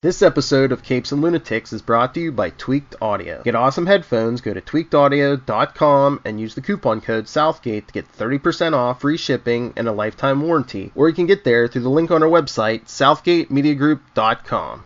This episode of Capes and Lunatics is brought to you by Tweaked Audio. Get awesome headphones, go to tweakedaudio.com and use the coupon code Southgate to get 30% off, free shipping, and a lifetime warranty. Or you can get there through the link on our website, southgatemediagroup.com.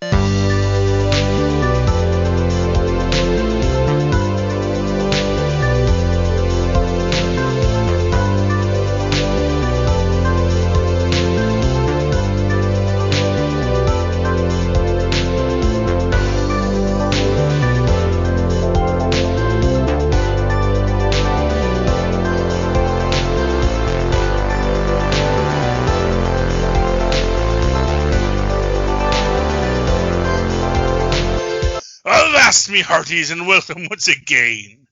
Avast me hearties, and welcome once again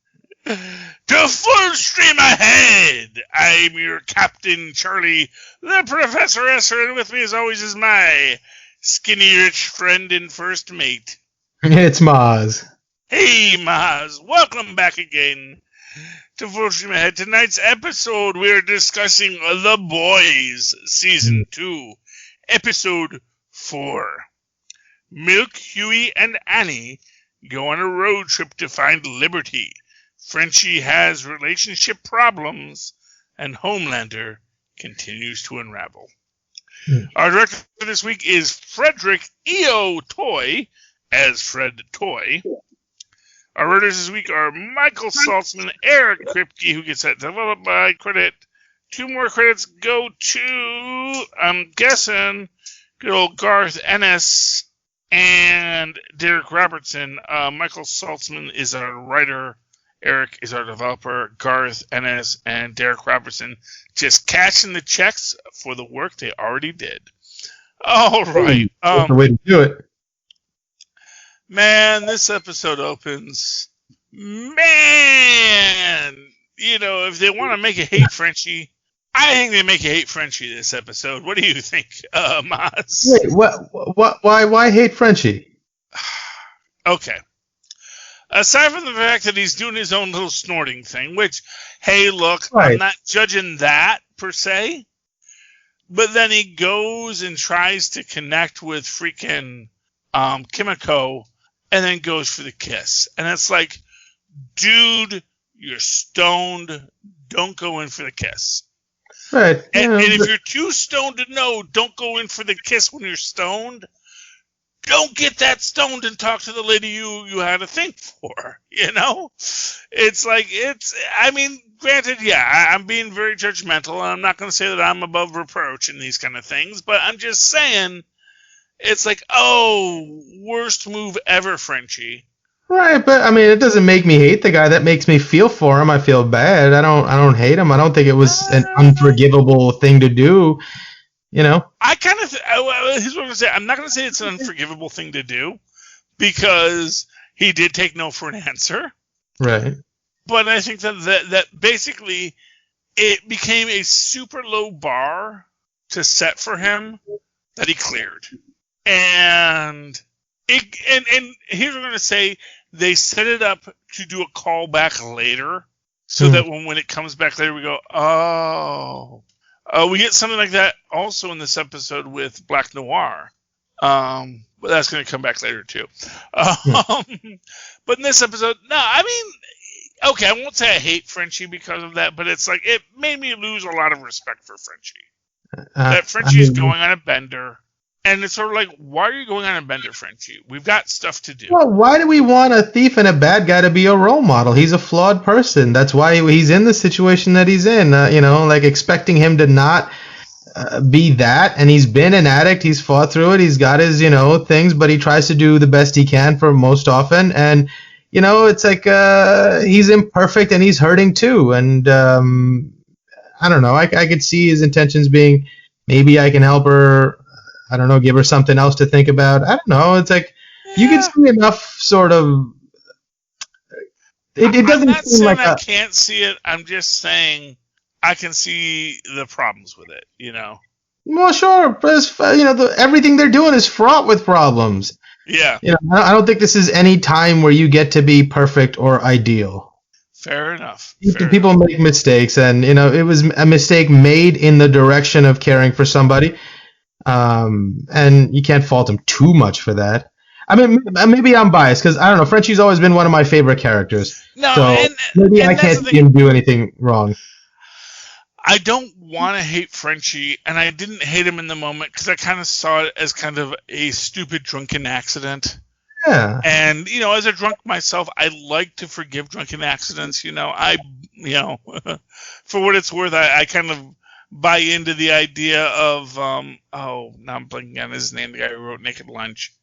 to Full Stream Ahead. I'm your Captain Charlie, the Professor Esser, and with me as always is my skinny rich friend and first mate. It's Mozz. Hey Mozz, welcome back again to Full Stream Ahead. Tonight's episode we're discussing The Boys, Season 2, Episode 4. Milk, Huey, and Annie go on a road trip to find liberty. Frenchie has relationship problems, and Homelander continues to unravel. Our director for this week is Frederick E.O. Toy, as Fred Toy. Our writers this week are Michael Saltzman, Eric Kripke, who gets that developed by credit. 2 more credits go to, I'm guessing, good old Garth Ennis and Derek Robertson. Michael Saltzman is our writer. Eric is our developer. Garth Ennis and Derek Robertson just cashing the checks for the work they already did. All right. That's the way to do it. Man, this episode opens. Man, you know, if they want to make a hate Frenchie, I think they make a hate Frenchie this episode. What do you think, Mozz? Wait, why hate Frenchie? Okay. Aside from the fact that he's doing his own little snorting thing, which, hey, look, right. I'm not judging that per se, but then he goes and tries to connect with freaking Kimiko and then goes for the kiss. And it's like, dude, you're stoned. Don't go in for the kiss. Right. And if you're too stoned to know, don't go in for the kiss when you're stoned. Don't get that stoned and talk to the lady you had a thing for, you know? It's like, I mean, granted, yeah, I'm being very judgmental, and I'm not going to say that I'm above reproach in these kind of things, but I'm just saying, it's like, oh, worst move ever, Frenchie. Right, but I mean, it doesn't make me hate the guy. That makes me feel for him. I feel bad. I don't hate him. I don't think it was an unforgivable thing to do. You know, I kind of. Here's what I'm gonna say. I'm not gonna say it's an unforgivable thing to do because he did take no for an answer. Right. But I think that basically it became a super low bar to set for him that he cleared, and here's what I'm gonna say. They set it up to do a callback later, so that when it comes back later, we go, oh. We get something like that also in this episode with Black Noir. But that's going to come back later, too. But in this episode, no, I mean, okay, I won't say I hate Frenchie because of that, but it's like, it made me lose a lot of respect for Frenchie. That Frenchie's going on a bender. And it's sort of like, why are you going on a bender, Frenchie? We've got stuff to do. Well, why do we want a thief and a bad guy to be a role model? He's a flawed person. That's why he's in the situation that he's in. You know, like expecting him to not be that. And he's been an addict. He's fought through it. He's got his, things, but he tries to do the best he can for most often. And, it's like he's imperfect and he's hurting too. And I don't know. I could see his intentions being maybe I can help her. I don't know, give her something else to think about. I don't know. It's like, you can see enough sort of... It doesn't seem like I can't see it. I'm just saying I can see the problems with it, Well, sure. But everything they're doing is fraught with problems. Yeah. I don't think this is any time where you get to be perfect or ideal. Fair enough. People make mistakes, and, it was a mistake made in the direction of caring for somebody. And you can't fault him too much for that. I mean, maybe I'm biased because I don't know. Frenchie's always been one of my favorite characters. No, so maybe I can't see him do anything wrong. I don't want to hate Frenchie, and I didn't hate him in the moment because I kind of saw it as kind of a stupid drunken accident. Yeah. And, as a drunk myself, I like to forgive drunken accidents. For what it's worth, I kind of buy into the idea of, now I'm blanking on his name, the guy who wrote Naked Lunch,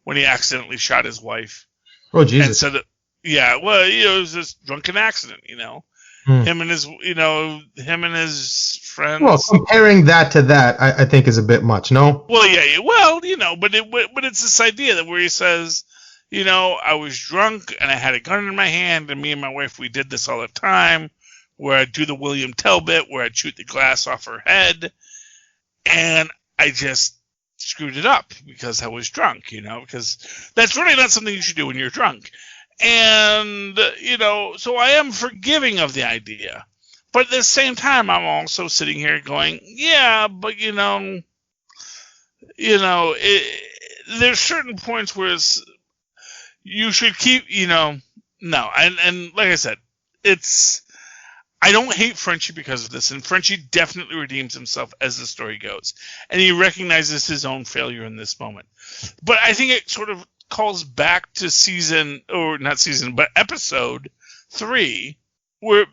when he accidentally shot his wife. Oh, Jesus. And said, it was this drunken accident, Him and his friends. Well, comparing that to that, I think is a bit much, no? Well, yeah. Well, but it's this idea that where he says, I was drunk and I had a gun in my hand, and me and my wife, we did this all the time, where I'd do the William Tell bit, where I'd shoot the glass off her head, and I just screwed it up because I was drunk, because that's really not something you should do when you're drunk. And, so I am forgiving of the idea. But at the same time, I'm also sitting here going, yeah, but, there's certain points where you should keep, no. And like I said, I don't hate Frenchie because of this. And Frenchie definitely redeems himself as the story goes. And he recognizes his own failure in this moment. But I think it sort of calls back to episode 3, where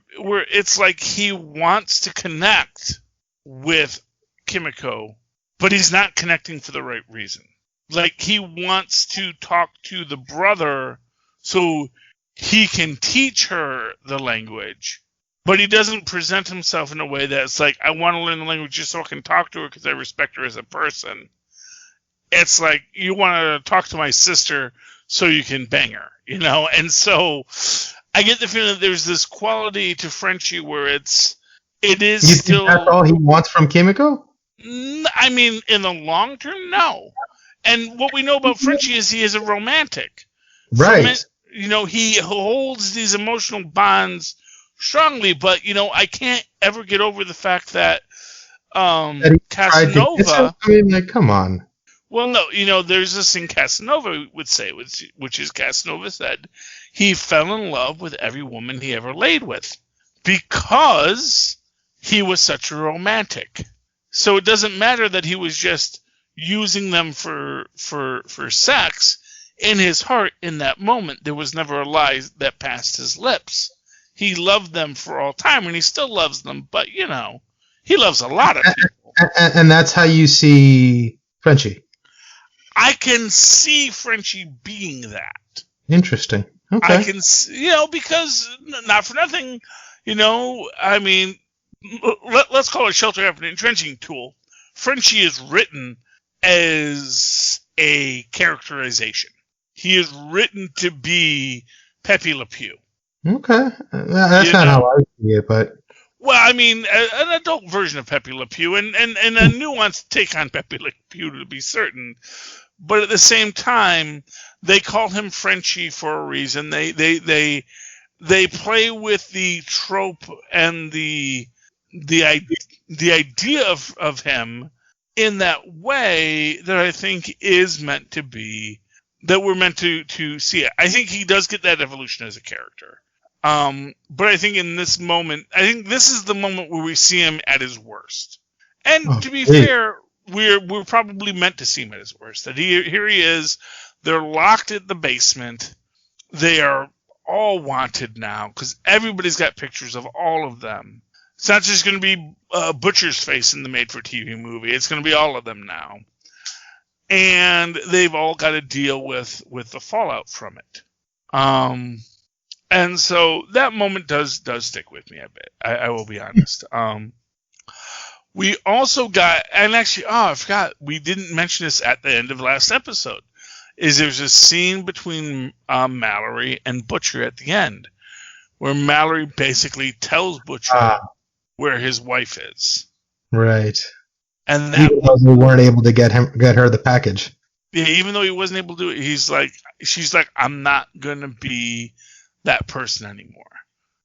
it's like he wants to connect with Kimiko, but he's not connecting for the right reason. Like, he wants to talk to the brother so he can teach her the language, but he doesn't present himself in a way that's like, I want to learn the language just so I can talk to her because I respect her as a person. It's like, you want to talk to my sister so you can bang her, And so I get the feeling that there's this quality to Frenchie where it is you still... think that's all he wants from Kimiko? I mean, in the long term, no. And what we know about Frenchie is he is a romantic. Right. He holds these emotional bonds strongly, but, I can't ever get over the fact that Casanova... I mean, like, come on. Well, no, there's this thing Casanova would say, which is Casanova said, he fell in love with every woman he ever laid with because he was such a romantic. So it doesn't matter that he was just using them for sex. In his heart, in that moment, there was never a lie that passed his lips. He loved them for all time, and he still loves them, but, he loves a lot of people. And that's how you see Frenchie? I can see Frenchie being that. Interesting. Okay. I can, because not for nothing, I mean, let's call it shelter after an entrenching tool. Frenchie is written as a characterization. He is written to be Pepe Le Pew. Okay. That's not how I see it, but... Well, I mean, an adult version of Pepe Le Pew, and a nuanced take on Pepe Le Pew, to be certain. But at the same time, they call him Frenchie for a reason. They play with the trope and the idea of him in that way that I think is meant to be, that we're meant to see it. I think he does get that evolution as a character. But I think in this moment, I think this is the moment where we see him at his worst. And to be fair, we're probably meant to see him at his worst. That here he is. They're locked at the basement. They are all wanted now because everybody's got pictures of all of them. It's not just going to be Butcher's face in the made-for-TV movie. It's going to be all of them now. And they've all got to deal with the fallout from it. And so that moment does stick with me a bit. I will be honest. We also got, and actually, I forgot, we didn't mention this at the end of last episode, is there's a scene between Mallory and Butcher at the end, where Mallory basically tells Butcher where his wife is. Right. And that, even though they weren't able to get her the package. Yeah, even though he wasn't able to do it, she's like, I'm not gonna be that person anymore.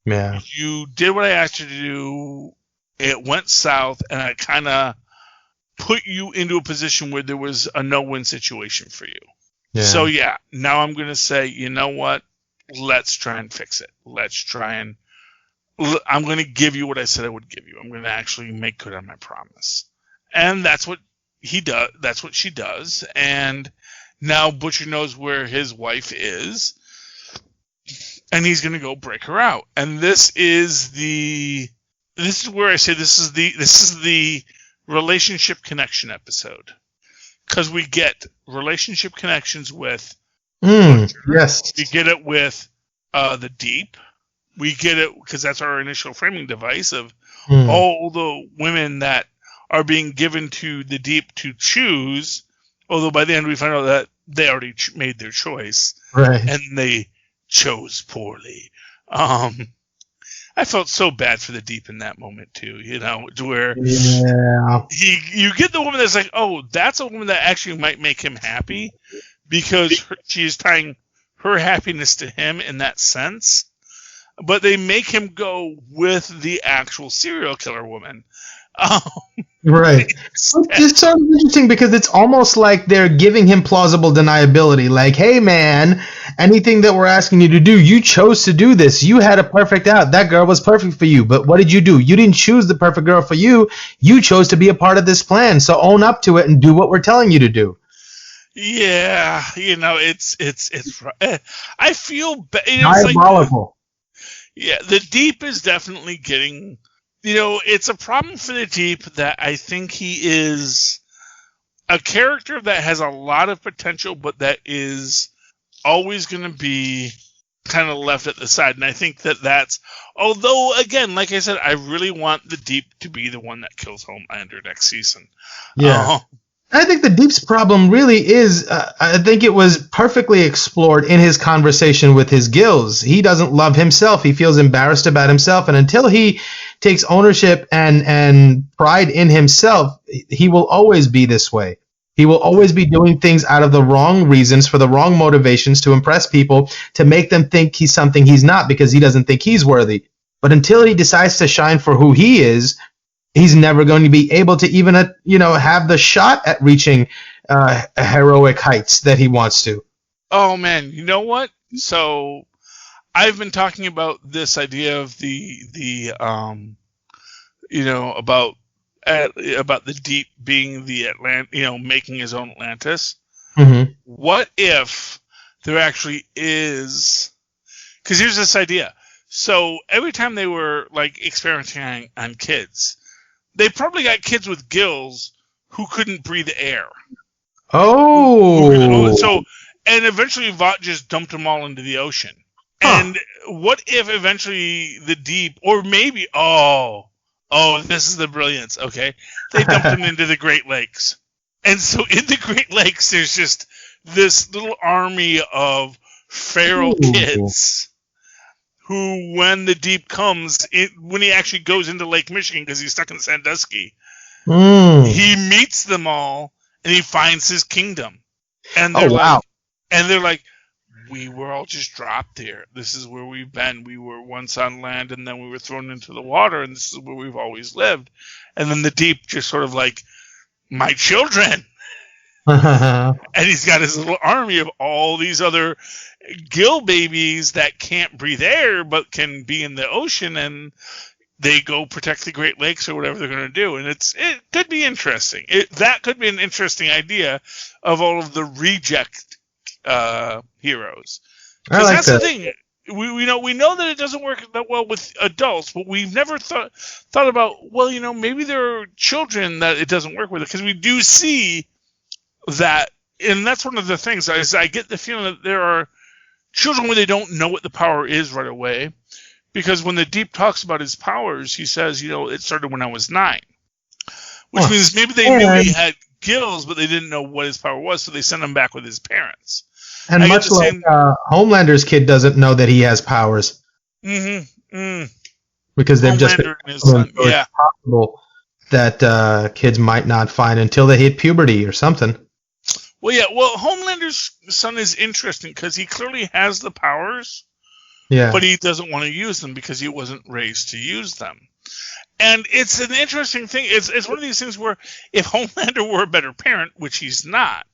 Yeah. You did what I asked you to do. It went south, and I kind of put you into a position where there was a no-win situation for you. So yeah, now I'm going to say, you know what? Let's try and fix it. I'm going to give you what I said I would give you. I'm going to actually make good on my promise. And that's what he does. That's what she does. And now Butcher knows where his wife is, and he's going to go break her out. And this is where I say this is the relationship connection episode, because we get relationship connections with Butcher. Yes, we get it with the Deep. We get it because that's our initial framing device of all the women that are being given to the Deep to choose. Although by the end we find out that they already made their choice, right? And they chose poorly. I felt so bad for the Deep in that moment too. To where you get the woman that's like, oh, that's a woman that actually might make him happy because she is tying her happiness to him in that sense. But they make him go with the actual serial killer woman. Right. It's sort of interesting because it's almost like they're giving him plausible deniability. Like, hey, man, anything that we're asking you to do, you chose to do this. You had a perfect out. That girl was perfect for you. But what did you do? You didn't choose the perfect girl for you. You chose to be a part of this plan. So own up to it and do what we're telling you to do. Yeah. It's I feel diabolical. Yeah, the Deep is definitely getting, it's a problem for the Deep that I think he is a character that has a lot of potential, but that is always going to be kind of left at the side. And I think that's, although, again, like I said, I really want the Deep to be the one that kills Homelander next season. Yeah. I think the Deep's problem really is, I think it was perfectly explored in his conversation with his gills. He doesn't love himself. He feels embarrassed about himself. And until he takes ownership and pride in himself, he will always be this way. He will always be doing things out of the wrong reasons, for the wrong motivations, to impress people, to make them think he's something he's not because he doesn't think he's worthy. But until he decides to shine for who he is, he's never going to be able to even, have the shot at reaching heroic heights that he wants to. Oh man, you know what? So I've been talking about this idea of about the Deep being the making his own Atlantis. Mm-hmm. What if there actually is? Because here's this idea. So every time they were like experimenting on kids, they probably got kids with gills who couldn't breathe air. Oh. And eventually Vought just dumped them all into the ocean. Huh. And what if eventually the Deep, or maybe, this is the brilliance, okay? They dumped them into the Great Lakes. And so in the Great Lakes, there's just this little army of feral kids who, when the Deep comes, when he actually goes into Lake Michigan because he's stuck in Sandusky, he meets them all and he finds his kingdom. And they're like, we were all just dropped there. This is where we've been. We were once on land and then we were thrown into the water, and this is where we've always lived. And then the Deep just sort of like, my children. And he's got his little army of all these other gill babies that can't breathe air but can be in the ocean, and they go protect the Great Lakes or whatever they're going to do. And it could be interesting. That could be an interesting idea of all of the reject heroes. Because that's the thing. We know that it doesn't work that well with adults, but we've never thought about, maybe there are children that it doesn't work with, because we do see that, and that's one of the things, is I get the feeling that there are children where they don't know what the power is right away, because when the Deep talks about his powers, he says, it started when I was 9, which means maybe they knew he had gills, but they didn't know what his power was, so they sent him back with his parents. And much like Homelander's kid doesn't know that he has powers. Mm-hmm. Because they've just been possible that kids might not find until they hit puberty or something. Well, Homelander's son is interesting because he clearly has the powers, but he doesn't want to use them because he wasn't raised to use them. And it's an interesting thing. It's one of these things where if Homelander were a better parent, which he's not,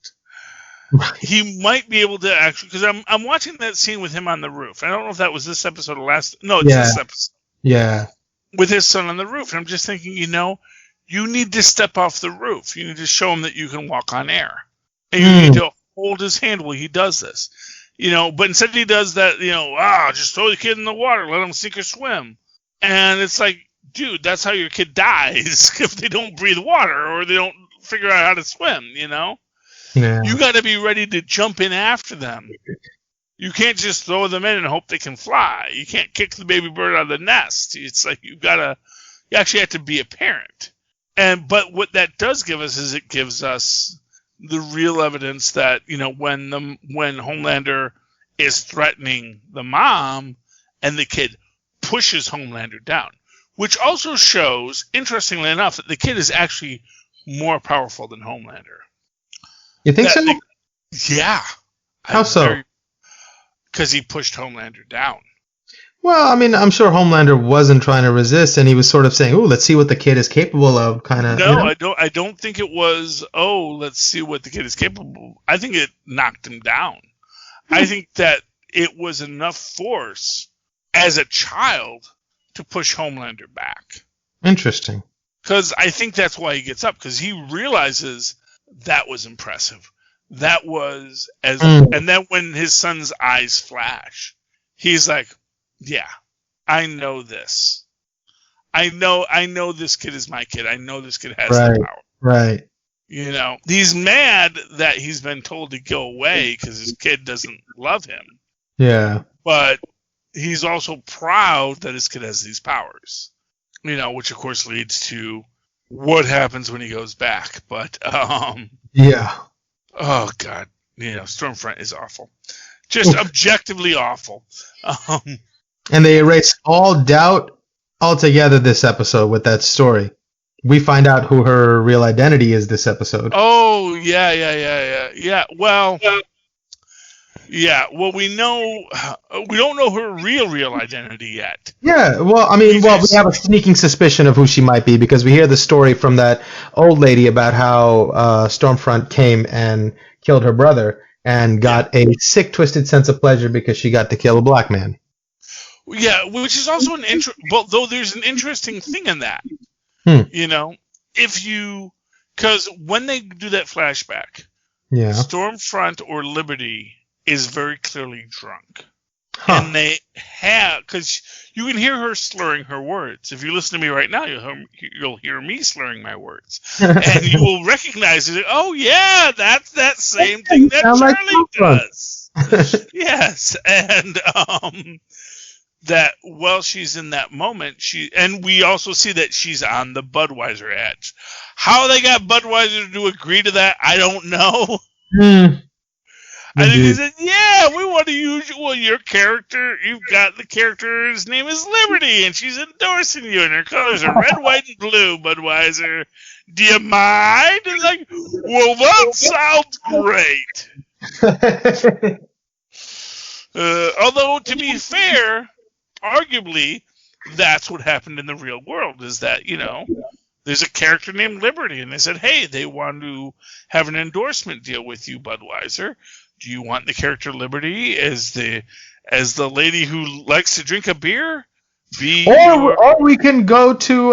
he might be able to actually, because I'm watching that scene with him on the roof. I don't know if that was this episode or last. No, it's this episode. Yeah. With his son on the roof, and I'm just thinking, you need to step off the roof. You need to show him that you can walk on air, and you need to hold his hand while he does this. But instead he does that. Just throw the kid in the water, let him sink or swim, and it's like, dude, that's how your kid dies if they don't breathe water or they don't figure out how to swim. Yeah. You got to be ready to jump in after them. You can't just throw them in and hope they can fly. You can't kick the baby bird out of the nest. It's like you actually have to be a parent. But what that does give us is it gives us the real evidence that, when Homelander is threatening the mom and the kid pushes Homelander down, which also shows, interestingly enough, that the kid is actually more powerful than Homelander. You think so? Yeah. How so? Because he pushed Homelander down. Well, I mean, I'm sure Homelander wasn't trying to resist, and he was sort of saying, "Ooh, let's see what the kid is capable of." Kind of. No, I don't think it was. Oh, let's see what the kid is capable of. I think it knocked him down. I think that it was enough force as a child to push Homelander back. Interesting. Because I think that's why he gets up, because he realizes that was impressive. That was and then when his son's eyes flash, he's like, yeah, I know this. I know this kid is my kid. I know this kid has the power. Right. He's mad that he's been told to go away because his kid doesn't love him. Yeah. But he's also proud that his kid has these powers. Which of course leads to what happens when he goes back. But yeah. Oh God, Stormfront is awful, just objectively awful. And they erase all doubt altogether this episode with that story. We find out who her real identity is this episode. Oh yeah. Well, we don't know her real identity yet. Yeah, well, I mean, we have a sneaking suspicion of who she might be because we hear the story from that old lady about how Stormfront came and killed her brother and got a sick, twisted sense of pleasure because she got to kill a black man. Yeah, which is also though there's an interesting thing in that. Because when they do that flashback, Stormfront or Liberty is very clearly drunk. And they because you can hear her slurring her words. If you listen to me right now, you'll hear me slurring my words. And you will recognize it. Oh, yeah, that's that same thing that Charlie does. Yes, and that while she's in that moment, and we also see that she's on the Budweiser edge. How they got Budweiser to agree to that, I don't know. I think they said, yeah, we want to use your character. You've got the character, his name is Liberty, and she's endorsing you, and her colors are red, white, and blue, Budweiser. Do you mind? And like, well, that sounds great. Although, to be fair, arguably, that's what happened in the real world, is that, there's a character named Liberty, and they said, hey, they want to have an endorsement deal with you, Budweiser. Do you want the character Liberty as the lady who likes to drink a beer? Or we can go to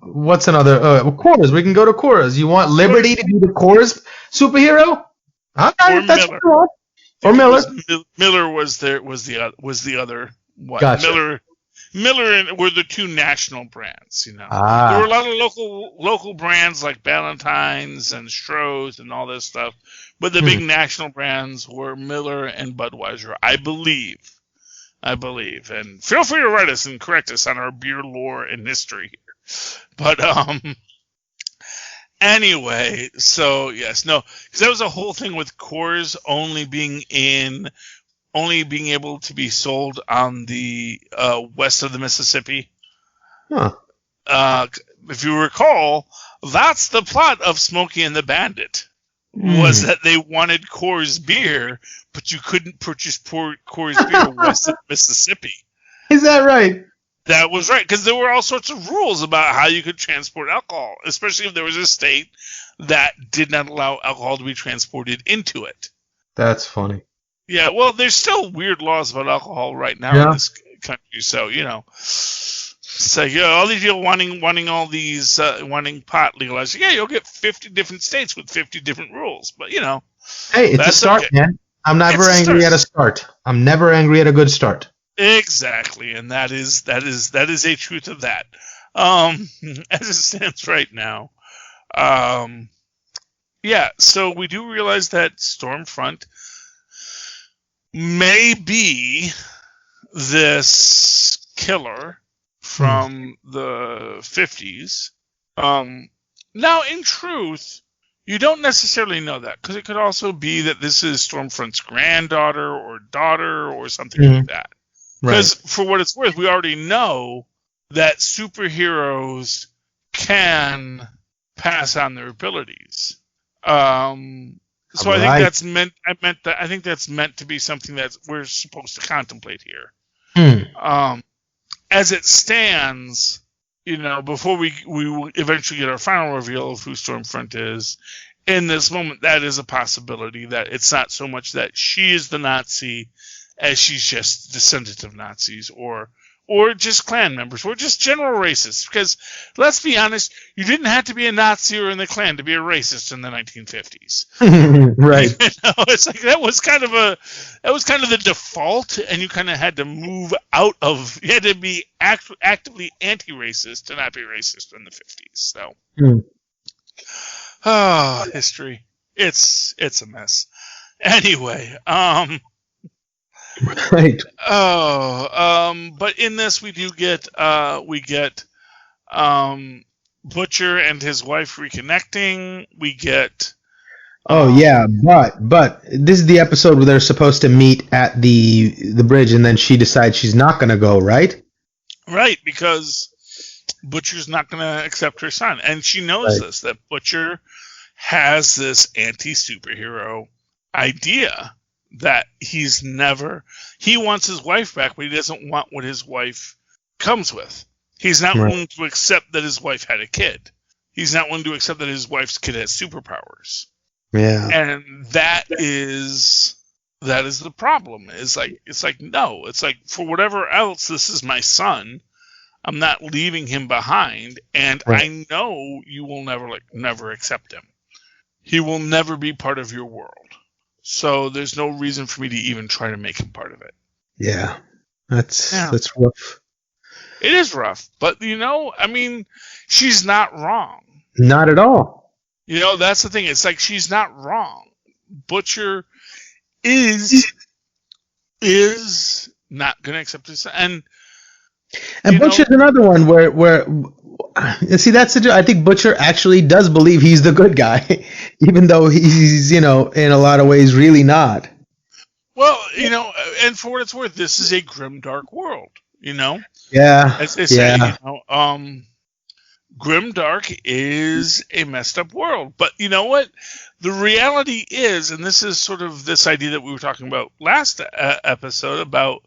what's another Coors. We can go to Coors. You want Liberty to be the Coors superhero? Or Miller. Or Miller. Miller was the other one. Gotcha. Miller were the two national brands, There were a lot of local brands like Ballantine's and Stroh's and all this stuff, but the big national brands were Miller and Budweiser, I believe. And feel free to write us and correct us on our beer lore and history here. But anyway, so yes, no, because that was a whole thing with Coors only being able to be sold on the west of the Mississippi. Huh. If you recall, that's the plot of Smokey and the Bandit, was that they wanted Coors beer, but you couldn't purchase Coors beer west of Mississippi. Is that right? That was right, because there were all sorts of rules about how you could transport alcohol, especially if there was a state that did not allow alcohol to be transported into it. That's funny. Yeah, well, there's still weird laws about alcohol right now in this country, so, it's like, all these people wanting all these, wanting pot legalized. Yeah, you'll get 50 different states with 50 different rules, but, Hey, it's a start, man. I'm never angry at a start. I'm never angry at a good start. Exactly, and that is a truth of that. As it stands right now. So we do realize that Stormfront may be this killer from the 50s. Now, in truth, you don't necessarily know that, because it could also be that this is Stormfront's granddaughter or daughter or something like that. Because for what it's worth, we already know that superheroes can pass on their abilities. I think that's meant to be something that we're supposed to contemplate here. As it stands, before we eventually get our final reveal of who Stormfront is, in this moment, that is a possibility, that it's not so much that she is the Nazi as she's just descendant of Nazis or just Klan members or just general racists. Because let's be honest, you didn't have to be a Nazi or in the Klan to be a racist in the 1950s. Right. It's like that was kind of the default, and you kind of had to move out of. You had to be actively anti-racist to not be racist in the 50s. So, history. It's a mess. Anyway, Right. But in this we do get Butcher and his wife reconnecting. We get but this is the episode where they're supposed to meet at the bridge, and then she decides she's not going to go, right? Right, because Butcher's not going to accept her son, and she knows this, that Butcher has this anti-superhero idea. That he wants his wife back, but he doesn't want what his wife comes with. He's not willing to accept that his wife had a kid. He's not willing to accept that his wife's kid has superpowers. Yeah. And that is the problem. It's like, no, it's like, for whatever else, this is my son. I'm not leaving him behind, and I know you will never accept him. He will never be part of your world. So there's no reason for me to even try to make him part of it. Yeah, that's rough. It is rough, but she's not wrong. Not at all. That's the thing. It's like she's not wrong. Butcher is not going to accept this, and Butcher's another one where. See, I think Butcher actually does believe he's the good guy, even though he's, in a lot of ways really not. Well, and for what it's worth, this is a grim, dark world, Yeah. As they say, grim, dark is a messed up world. But you know what? The reality is, and this is sort of this idea that we were talking about last episode about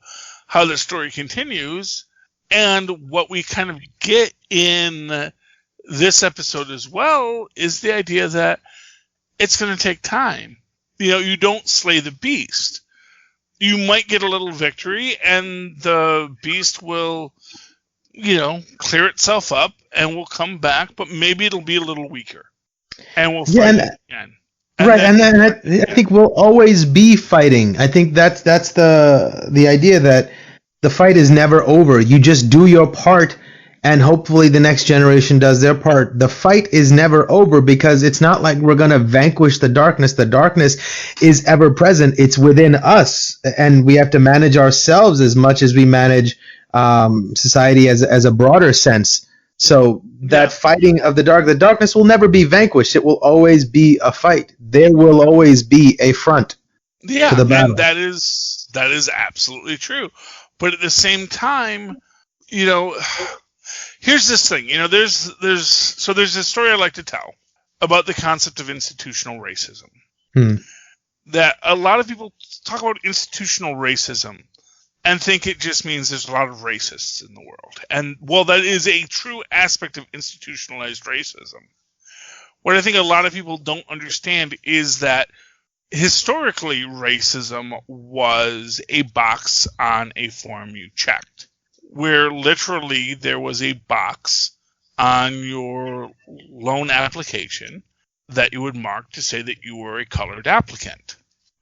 how the story continues. And what we kind of get in this episode as well is the idea that it's going to take time. You don't slay the beast. You might get a little victory, and the beast will, clear itself up and will come back, but maybe it'll be a little weaker. And we'll fight again. And then I think we'll always be fighting. I think that's the idea that the fight is never over. You just do your part, and hopefully the next generation does their part. The fight is never over, because it's not like we're going to vanquish the darkness. The darkness is ever present. It's within us, and we have to manage ourselves as much as we manage society as a broader sense. So that fighting of the darkness will never be vanquished. It will always be a fight. There will always be a front to the battle. And that is absolutely true. But at the same time, here's this thing. There's a story I like to tell about the concept of institutional racism. That a lot of people talk about institutional racism and think it just means there's a lot of racists in the world. And while that is a true aspect of institutionalized racism, what I think a lot of people don't understand is that historically racism was a box on a form you checked, where literally there was a box on your loan application that you would mark to say that you were a colored applicant.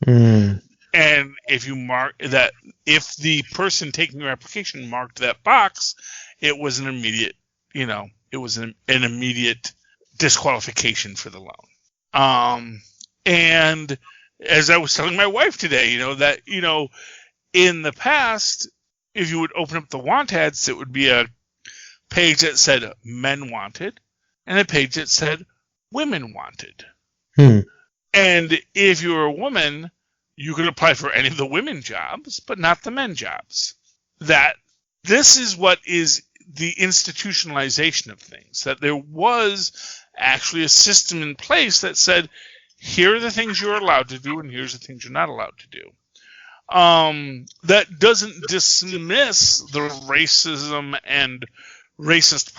Mm. And if you mark that, if the person taking your application marked that box, it was an immediate, it was an immediate disqualification for the loan. And as I was telling my wife today, that, in the past, if you would open up the want ads, it would be a page that said men wanted and a page that said women wanted. And if you were a woman, you could apply for any of the women jobs, but not the men jobs. That this is what is the institutionalization of things, that there was actually a system in place that said, here are the things you're allowed to do and here's the things you're not allowed to do. That doesn't dismiss the racism and racist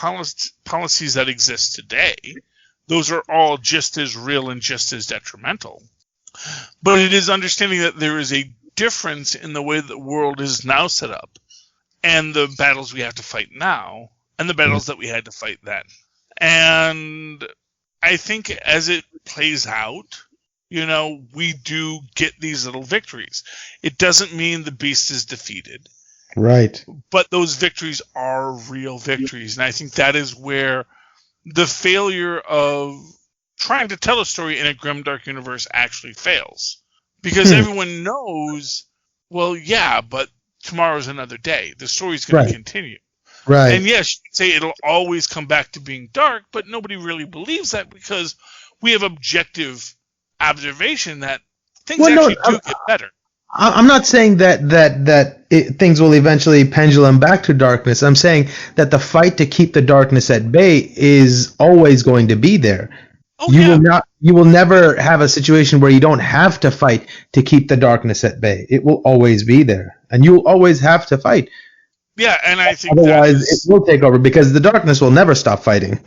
policies that exist today. Those are all just as real and just as detrimental. But it is understanding that there is a difference in the way the world is now set up and the battles we have to fight now and the battles that we had to fight then. And I think as it plays out, we do get these little victories. It doesn't mean the beast is defeated. Right. But those victories are real victories. And I think that is where the failure of trying to tell a story in a grimdark universe actually fails. Because everyone knows, well, yeah, but tomorrow's another day. The story's going to continue. Right. And yes, you can say it'll always come back to being dark, but nobody really believes that because we have objective observation that things do get better. I'm not saying that things will eventually pendulum back to darkness. I'm saying that the fight to keep the darkness at bay is always going to be there. Oh, You will never have a situation where you don't have to fight to keep the darkness at bay. It will always be there, and you'll always have to fight. Yeah, and I think otherwise it will take over because the darkness will never stop fighting.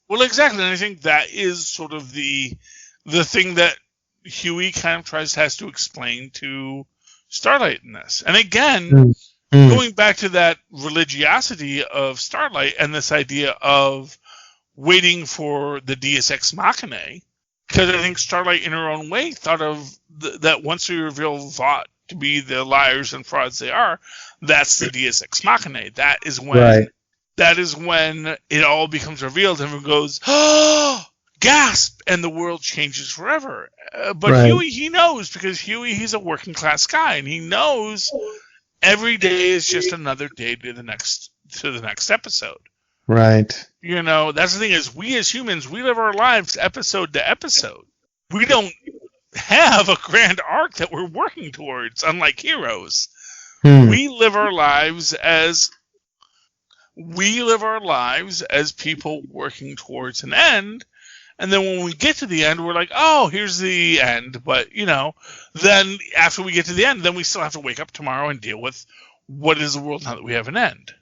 Well, exactly, and I think that is sort of the thing that Huey kind of has to explain to Starlight in this. And again, going back to that religiosity of Starlight and this idea of waiting for the Deus Ex Machina, because I think Starlight in her own way thought of that once we reveal Vought to be the liars and frauds they are, that's the Deus Ex Machina. That is when it all becomes revealed and everyone goes, oh, gasp, and the world changes forever. But Huey, he knows, because Huey, he's a working class guy, and he knows every day is just another day to the next episode. Right. That's the thing is, we as humans, we live our lives episode to episode. We don't have a grand arc that we're working towards, unlike heroes. We live our lives as people working towards an end. And then when we get to the end, we're like, oh, here's the end. But, then after we get to the end, then we still have to wake up tomorrow and deal with what is the world now that we have an end.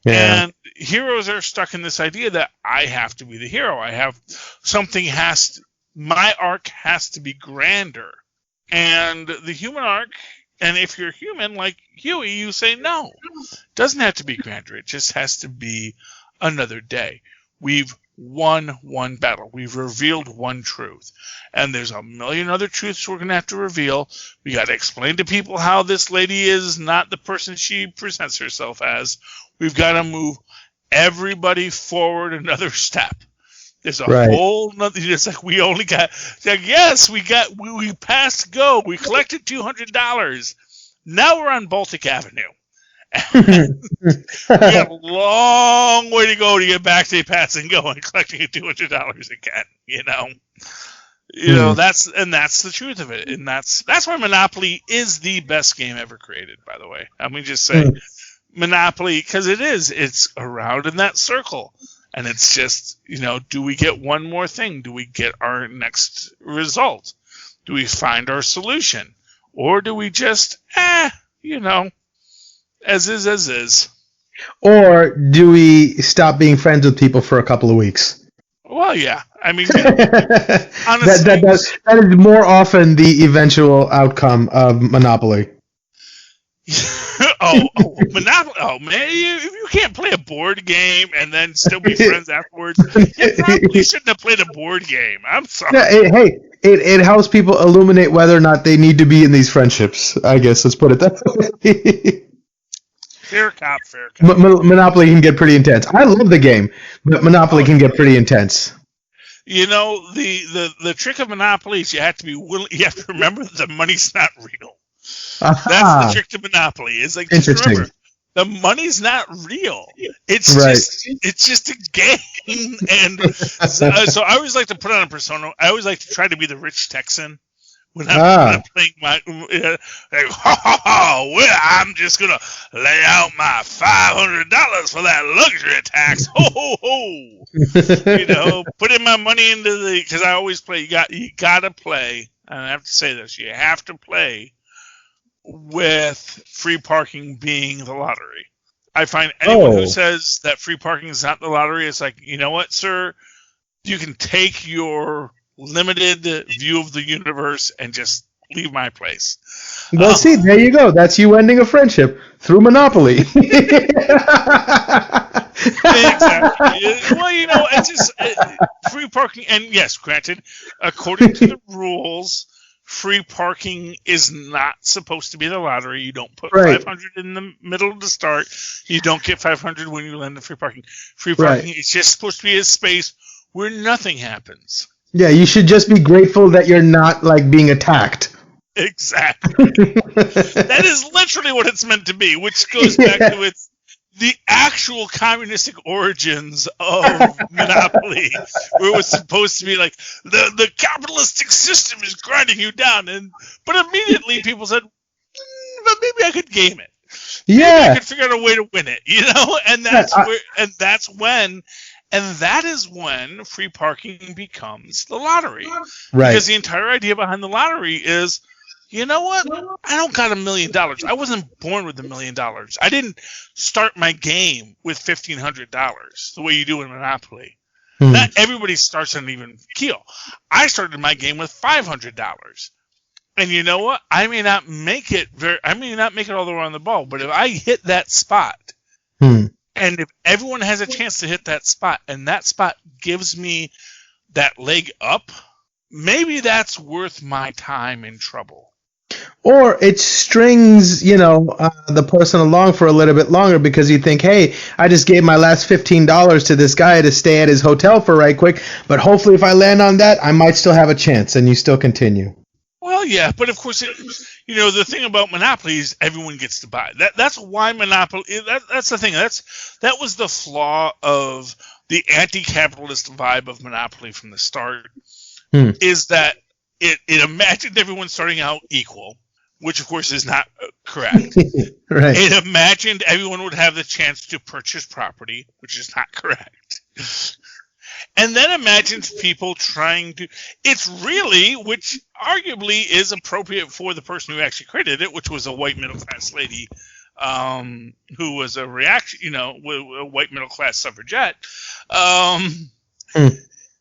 Yeah. And heroes are stuck in this idea that I have to be the hero. My arc has to be grander. And the human arc, and if you're human like Huey, you say no. It doesn't have to be grander. It just has to be another day. We've won one battle. We've revealed one truth. And there's a million other truths we're going to have to reveal. We got to explain to people how this lady is not the person she presents herself as. We've got to move everybody forward another step. There's a whole nother, it's like we only got, yes, we passed go. We collected $200. Now we're on Baltic Avenue. We have a long way to go to get back to pass and go and collecting $200 again. That's the truth of it, and that's why Monopoly is the best game ever created. By the way, I mean just say Monopoly, because it's around in that circle, and it's just do we get one more thing? Do we get our next result? Do we find our solution, or do we just As is. Or do we stop being friends with people for a couple of weeks? Well, yeah. I mean, honestly, that is more often the eventual outcome of Monopoly. Monopoly. Oh, man, you can't play a board game and then still be friends afterwards. You probably shouldn't have played a board game. I'm sorry. Yeah, it helps people illuminate whether or not they need to be in these friendships, I guess. Let's put it that way. Fair cop. Monopoly can get pretty intense. I love the game, but Monopoly can get pretty intense. You know, the trick of Monopoly is you have to be willing. You have to remember that the money's not real. That's the trick to Monopoly. It's like, just remember, the money's not real. It's just a game. And so I always like to put on a persona. I always like to try to be the rich Texan. When I'm playing my, I'm just gonna lay out my $500 for that luxury tax. Ho ho ho! Putting my money into because I always play. You gotta play. And I have to say this: you have to play with free parking being the lottery. I find anyone who says that free parking is not the lottery, it's like, you know what, sir? You can take your limited view of the universe and just leave my place. Well, see, there you go. That's you ending a friendship through Monopoly. Exactly. Well, it's just free parking. And yes, granted, according to the rules, free parking is not supposed to be the lottery. You don't put 500 in the middle to start. You don't get 500 when you land the free parking. Free parking is just supposed to be a space where nothing happens. Yeah, you should just be grateful that you're not, being attacked. Exactly. That is literally what it's meant to be, which goes back to the actual communistic origins of Monopoly, where it was supposed to be like, the capitalistic system is grinding you down. But immediately people said, but maybe I could game it. Maybe I could figure out a way to win it, And that is when free parking becomes the lottery. Right. Because the entire idea behind the lottery is, you know what? I don't got $1 million. I wasn't born with $1 million. I didn't start my game with $1,500 the way you do in Monopoly. Not everybody starts on an even keel. I started my game with $500. And you know what? I may not make it all the way on the ball, but if I hit that spot, and if everyone has a chance to hit that spot, and that spot gives me that leg up, maybe that's worth my time in trouble. Or it strings, the person along for a little bit longer because you think, hey, I just gave my last $15 to this guy to stay at his hotel for right quick, but hopefully if I land on that, I might still have a chance, and you still continue. Well, yeah, but of course, the thing about Monopoly is everyone gets to buy. That's why Monopoly. That's the thing. That was the flaw of the anti-capitalist vibe of Monopoly from the start. Is that it imagined everyone starting out equal, which of course is not correct. Right. It imagined everyone would have the chance to purchase property, which is not correct. And then imagines people trying to... It's really, which arguably is appropriate for the person who actually created it, which was a white middle-class lady who was a white middle-class suffragette. I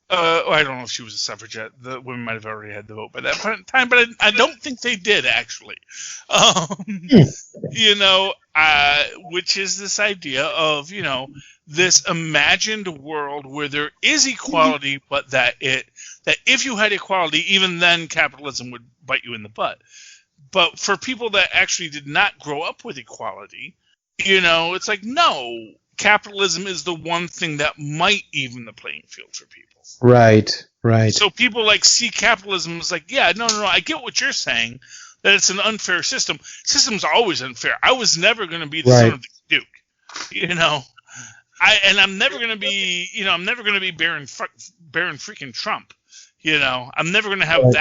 don't know if she was a suffragette. The women might have already had the vote by that point in time, but I don't think they did, actually. Which is this idea of, this imagined world where there is equality, but that if you had equality, even then capitalism would bite you in the butt. But for people that actually did not grow up with equality, it's like, no, capitalism is the one thing that might even the playing field for people. Right. So people see capitalism as like, yeah, no, I get what you're saying, that it's an unfair system. Systems are always unfair. I was never going to be the son of the Duke, I'm never going to be, Baron freaking Trump. I'm never going to have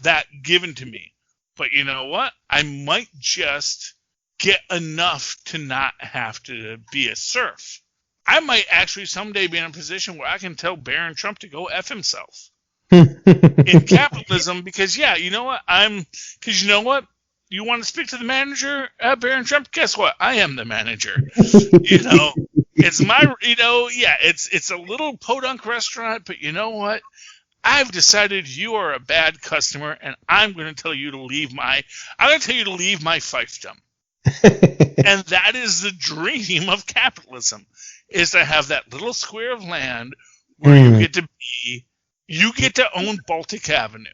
that given to me. But you know what? I might just get enough to not have to be a serf. I might actually someday be in a position where I can tell Baron Trump to go F himself in capitalism because, you know what? you want to speak to the manager at Baron Trump? Guess what? I am the manager. It's my, it's a little podunk restaurant, but you know what? I've decided you are a bad customer, and I'm going to tell you to leave my fiefdom. And that is the dream of capitalism, is to have that little square of land where you get to own Baltic Avenue.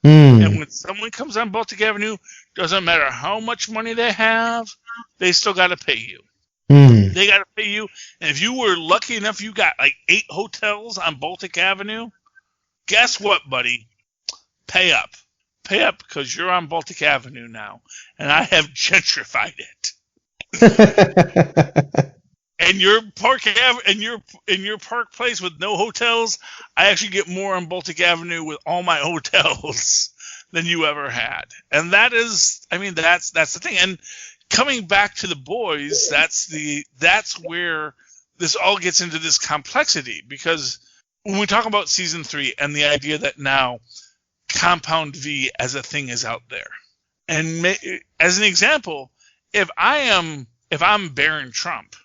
And when someone comes on Baltic Avenue, doesn't matter how much money they have, they still got to pay you. They got to pay you. And if you were lucky enough, you got like 8 hotels on Baltic Avenue, guess what, buddy? Pay up. Pay up, because you're on Baltic Avenue now, and I have gentrified it. And your Park Place with no hotels, I actually get more on Baltic Avenue with all my hotels than you ever had. And that's the thing. And coming back to the boys, that's where this all gets into this complexity, because when we talk about season 3 and the idea that now Compound V as a thing is out there, and as an example, if I'm Baron Trump,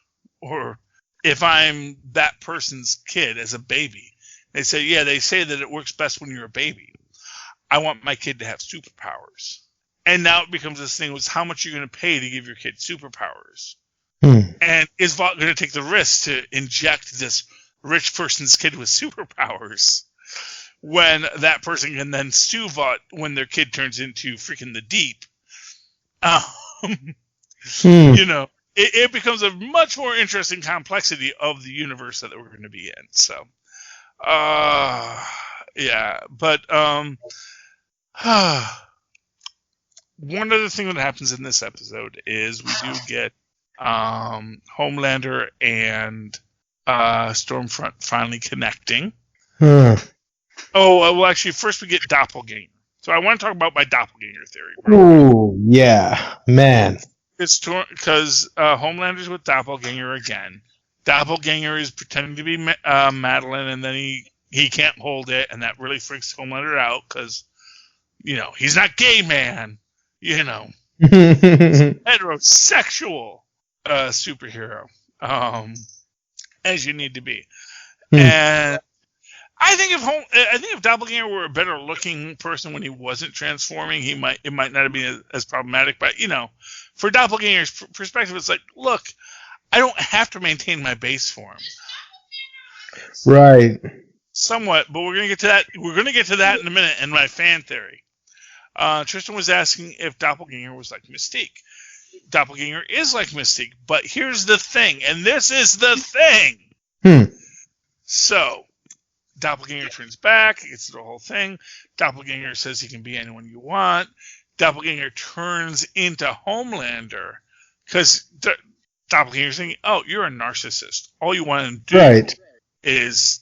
or if I'm that person's kid as a baby, they say that it works best when you're a baby. I want my kid to have superpowers. And now it becomes this thing, was how much you're going to pay to give your kid superpowers. And is Vought going to take the risk to inject this rich person's kid with superpowers when that person can then sue Vought when their kid turns into freaking the Deep? It becomes a much more interesting complexity of the universe that we're going to be in. So, but one other thing that happens in this episode is we do get Homelander and Stormfront finally connecting. Actually, first we get Doppelganger. So I want to talk about my Doppelganger theory. Oh, yeah, man. Because Homelander's with Doppelganger again. Doppelganger is pretending to be Madeline, and then he can't hold it, and that really freaks Homelander out, because, he's not gay, man. Heterosexual superhero, as you need to be. And I think if Doppelganger were a better looking person when he wasn't transforming, it might not have been as problematic. But for Doppelganger's perspective, it's like, look, I don't have to maintain my base form. Right. Somewhat, but we're gonna get to that. We're gonna get to that in a minute in my fan theory. Tristan was asking if Doppelganger was like Mystique. Doppelganger is like Mystique, but here's the thing, and this is the thing. So, Doppelganger turns back, he gets to the whole thing. Doppelganger says he can be anyone you want. Doppelganger turns into Homelander, because Doppelganger's thinking, oh, you're a narcissist. All you want to do is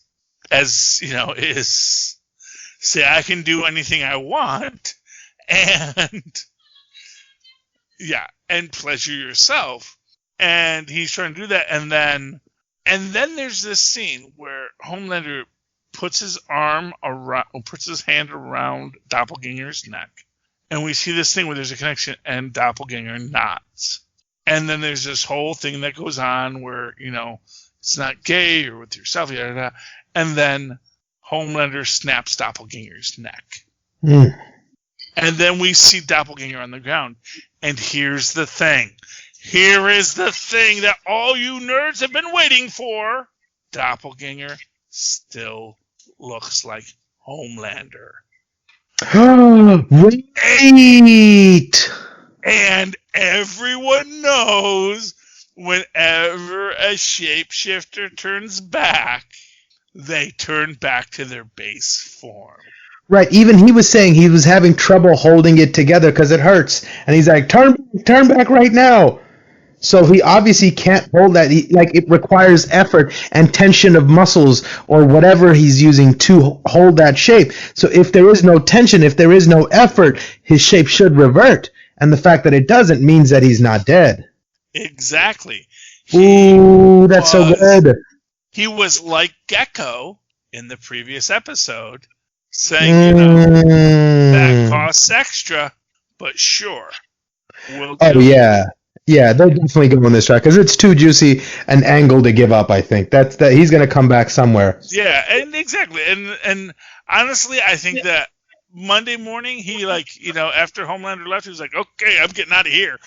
say I can do anything I want, and pleasure yourself. And he's trying to do that, and then there's this scene where Homelander puts his hand around Doppelganger's neck, and we see this thing where there's a connection, and Doppelganger nods. And then there's this whole thing that goes on where, it's not gay or with yourself, yada, yada. And then Homelander snaps Doppelganger's neck. And then we see Doppelganger on the ground. And here's the thing. Here is the thing that all you nerds have been waiting for. Doppelganger still looks like Homelander. Wait! And everyone knows whenever a shapeshifter turns back, they turn back to their base form. Right. Even he was saying he was having trouble holding it together because it hurts. And he's like, turn back right now. So he obviously can't hold that. It requires effort and tension of muscles or whatever he's using to hold that shape. So if there is no tension, if there is no effort, his shape should revert. And the fact that it doesn't means that he's not dead. Exactly. Ooh, that's so good. He was like Gecko in the previous episode, saying, that costs extra, but sure. We'll do. Oh yeah, yeah, they're definitely going this track because it's too juicy an angle to give up. I think that he's going to come back somewhere. Yeah, and exactly, and honestly, I think that Monday morning he after Homelander left, he was like, okay, I'm getting out of here.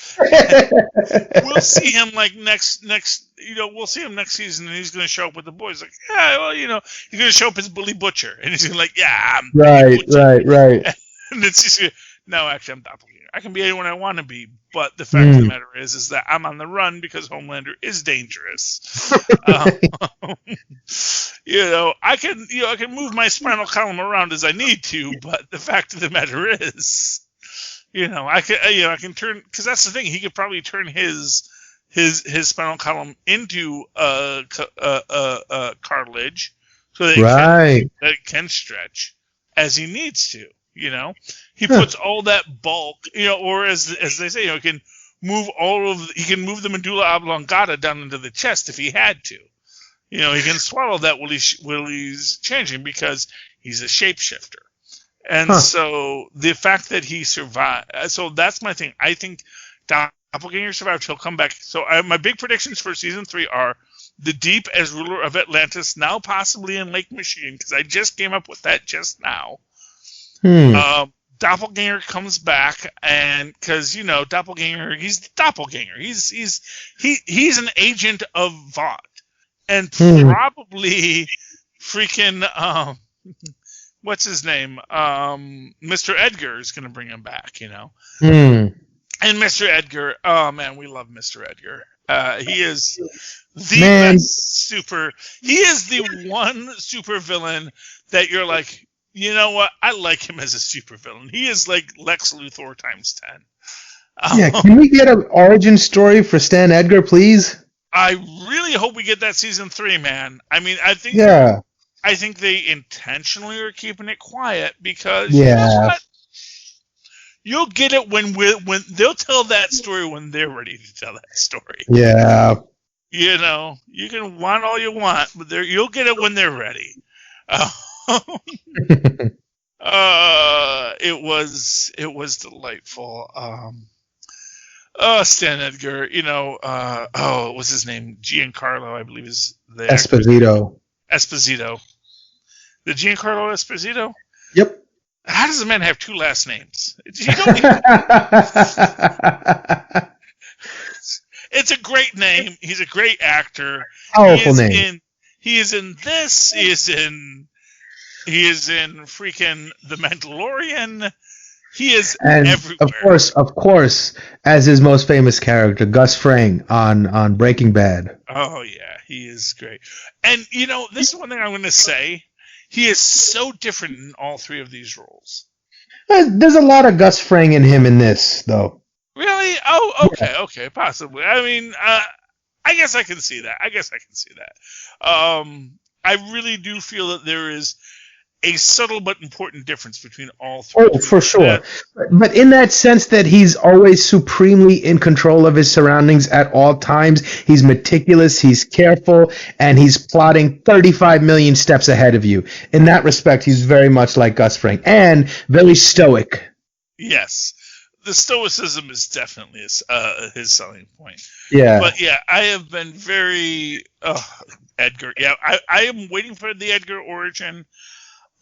We'll see him next we'll see him next season, and he's going to show up with the boys like, yeah, well, he's going to show up as Bully Butcher, and he's going to like, yeah, I'm right. And it's just, no, actually, I'm Doppelganger. I can be anyone I want to be, but the fact of the matter is that I'm on the run because Homelander is dangerous. I can move my spinal column around as I need to, but the fact of the matter is, I can turn, because that's the thing. He could probably turn his spinal column into cartilage, so that it can stretch as he needs to. He puts all that bulk, or as they say, he can move the medulla oblongata down into the chest if he had to. He can swallow that while he's changing because he's a shapeshifter. And so the fact that he survived, so that's my thing. I think Doppelganger survived. He'll come back. So my big predictions for season 3 are the Deep as ruler of Atlantis, now possibly in Lake Michigan, because I just came up with that just now. Doppelganger comes back, and because Doppelganger, he's the Doppelganger. He's an agent of Vought, and probably freaking what's his name? Mr. Edgar is going to bring him back. And Mr. Edgar, oh man, we love Mr. Edgar. He is the best He is the one super villain that you're like, you know what? I like him as a supervillain. He is like Lex Luthor times 10. Yeah, can we get an origin story for Stan Edgar, please? I really hope we get that season 3, man. I mean, I think they intentionally are keeping it quiet because you know what? You'll get it when they'll tell that story when they're ready to tell that story. Yeah. You can want all you want, but you'll get it when they're ready. It was delightful. Stan Edgar, what's his name? Giancarlo, I believe is the Esposito. The Giancarlo Esposito? Yep. How does a man have 2 last names? It's a great name. He's a great actor. Powerful name. He is in this. He is in freaking The Mandalorian. He is everywhere. Of course, as his most famous character, Gus Fring on Breaking Bad. Oh yeah, he is great. And this is one thing I'm going to say. He is so different in all 3 of these roles. There's a lot of Gus Fring in him in this, though. Really? Oh, okay, okay, possibly. I mean, I guess I can see that. I really do feel that there is a subtle but important difference between all 3. Oh, for sure. But in that sense that he's always supremely in control of his surroundings at all times. He's meticulous, he's careful, and he's plotting 35 million steps ahead of you. In that respect, he's very much like Gus Fring. And very stoic. Yes. The stoicism is definitely his selling point. Yeah. But yeah, I have been very... Edgar. Yeah, I am waiting for the Edgar origin.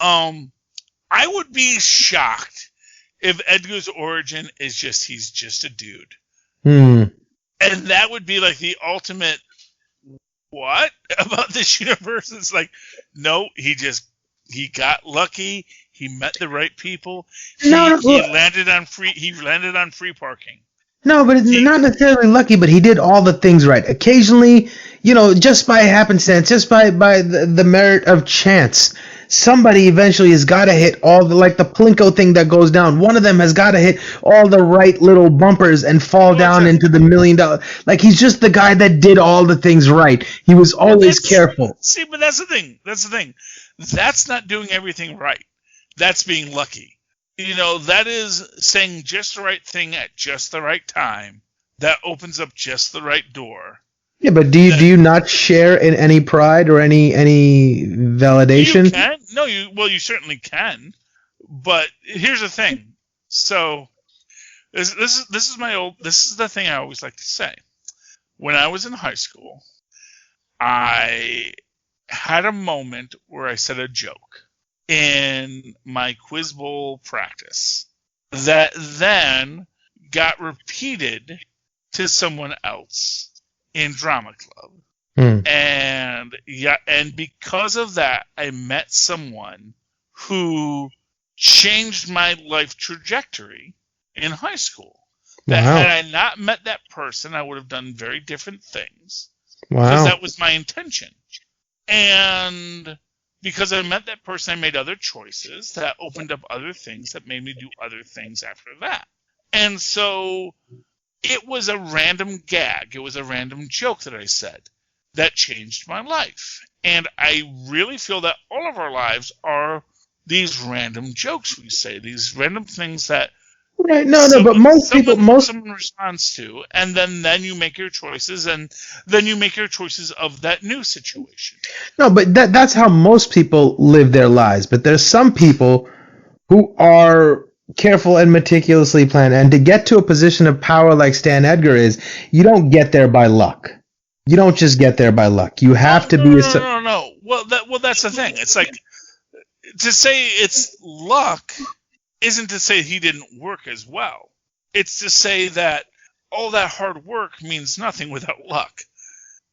I would be shocked if Edgar's origin is he's just a dude. And that would be like the ultimate what about this universe? It's like, no, he got lucky, he met the right people, he landed on free parking. No, but it's not necessarily lucky, but he did all the things right. Occasionally, just by happenstance, just by the merit of chance, somebody eventually has got to hit all the, like the Plinko thing that goes down. One of them has got to hit all the right little bumpers and fall down into the $1 million. Like, he's just the guy that did all the things right. He was always careful. See, but that's the thing. That's not doing everything right. That's being lucky. That is saying just the right thing at just the right time. That opens up just the right door. Yeah, but do you not share in any pride or any validation? You can. No, you certainly can. But here's the thing. So This is the thing I always like to say. When I was in high school, I had a moment where I said a joke in my quiz bowl practice that then got repeated to someone else in drama club. And because of that, I met someone who changed my life trajectory in high school. That Wow. had I not met that person, I would have done very different things. Wow. Because that was my intention. And because I met that person, I made other choices that opened up other things that made me do other things after that. And so it was a random gag. It was a random joke that I said that changed my life. And I really feel that all of our lives are these random jokes we say, these random things that Right. But someone responds to, and then you make your choices, and then you make your choices of that new situation. No, but that's how most people live their lives. But there's some people who are careful and meticulously planned, and to get to a position of power like Stan Edgar is, you don't get there by luck. You don't just get there by luck. You have to be No. Well, that's the thing. It's like to say it's luck isn't to say he didn't work as well. It's to say that all that hard work means nothing without luck.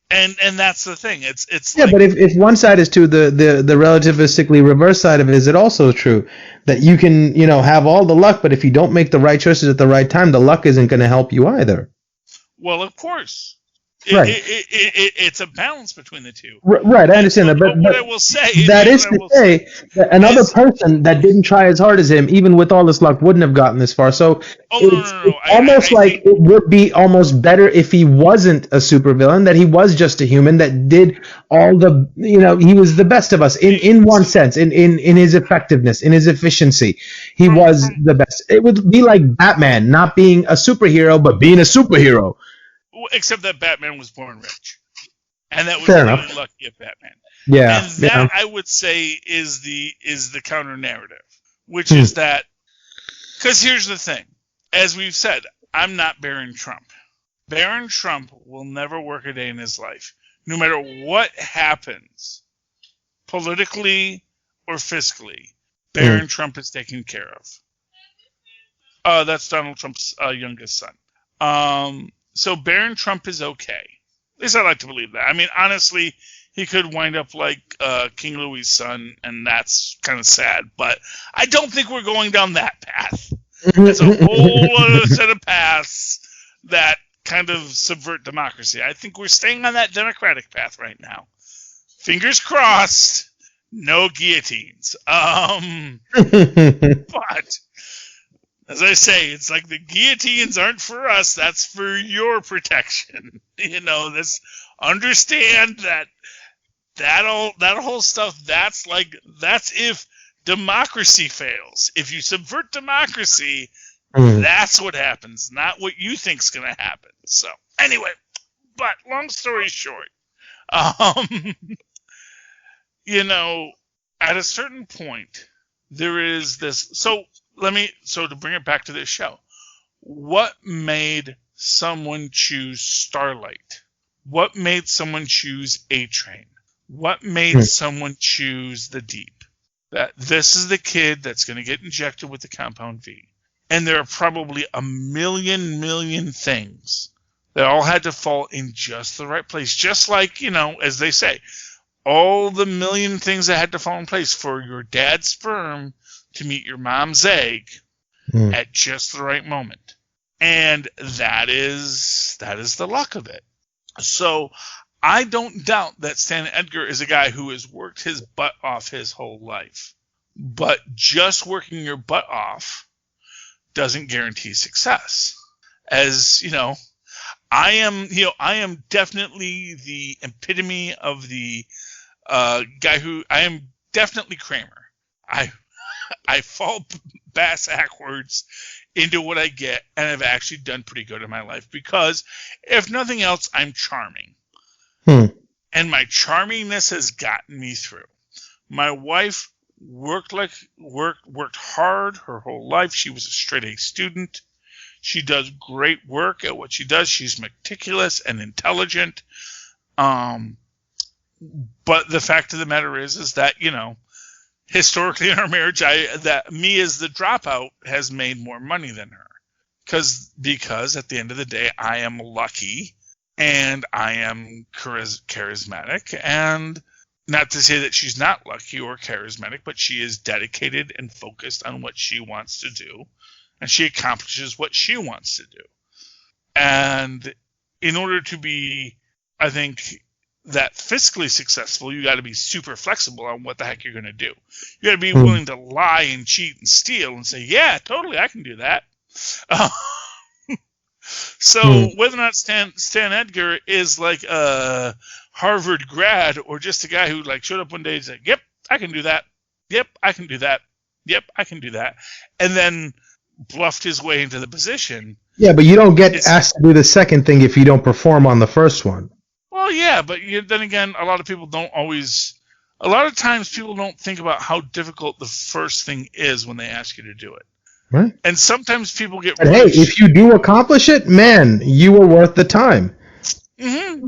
And that's the thing. It's yeah, like, but if one side is true, the relativistically reverse side of it is it also true that you can have all the luck, but if you don't make the right choices at the right time, the luck isn't going to help you either. Well, of course. Right. It's a balance between the two. Right, I understand that. But what I will say that another person that didn't try as hard as him, even with all this luck, wouldn't have gotten this far. So it's almost like it would be almost better if he wasn't a supervillain, that he was just a human that did all the, he was the best of us in one sense, in his effectiveness, in his efficiency. He was the best. It would be like Batman not being a superhero, but being a superhero. Except that Batman was born rich, and that was Fair really enough. lucky of Batman. Yeah, and that I would say is the counter narrative, which is that, because here's the thing, as we've said, I'm not Barron Trump. Barron Trump will never work a day in his life, no matter what happens, politically or fiscally. Barron Trump is taken care of. That's Donald Trump's youngest son. So Barron Trump is okay. At least I like to believe that. I mean, honestly, he could wind up like King Louis's son, and that's kind of sad. But I don't think we're going down that path. It's a whole other set of paths that kind of subvert democracy. I think we're staying on that democratic path right now. Fingers crossed, no guillotines. But as I say, it's like the guillotines aren't for us. That's for your protection. Understand that whole stuff. That's if democracy fails. If you subvert democracy, that's what happens, not what you think's going to happen. So anyway, but long story short, at a certain point, there is this. So to bring it back to this show, what made someone choose Starlight? What made someone choose A-Train? What made someone choose the Deep? That this is the kid that's going to get injected with the Compound V. And there are probably a million things that all had to fall in just the right place. Just like, as they say, all the million things that had to fall in place for your dad's sperm to meet your mom's egg at just the right moment. And that is the luck of it. So I don't doubt that Stan Edgar is a guy who has worked his butt off his whole life. But just working your butt off doesn't guarantee success. As, I am definitely the epitome of the guy who, I am definitely Kramer. I fall bass backwards into what I get, and I've actually done pretty good in my life because, if nothing else, I'm charming. And my charmingness has gotten me through. My wife worked hard her whole life. She was a straight A student. She does great work at what she does. She's meticulous and intelligent. But the fact of the matter is that, you know, historically in our marriage, that me as the dropout has made more money than her. Because at the end of the day, I am lucky and I am charismatic. And not to say that she's not lucky or charismatic, but she is dedicated and focused on what she wants to do. And she accomplishes what she wants to do. And in order to be, I think, that fiscally successful, you got to be super flexible on what the heck you're going to do. You got to be willing to lie and cheat and steal and say, yeah, totally, I can do that. So whether or not Stan Edgar is like a Harvard grad or just a guy who like showed up one day and said, yep, I can do that. Yep, I can do that. Yep, I can do that. And then bluffed his way into the position. Yeah, but you don't get asked to do the second thing if you don't perform on the first one. Well, yeah, but then again, a lot of times people don't think about how difficult the first thing is when they ask you to do it. Right. And sometimes people get... But hey, if you do accomplish it, man, you were worth the time. Mm-hmm.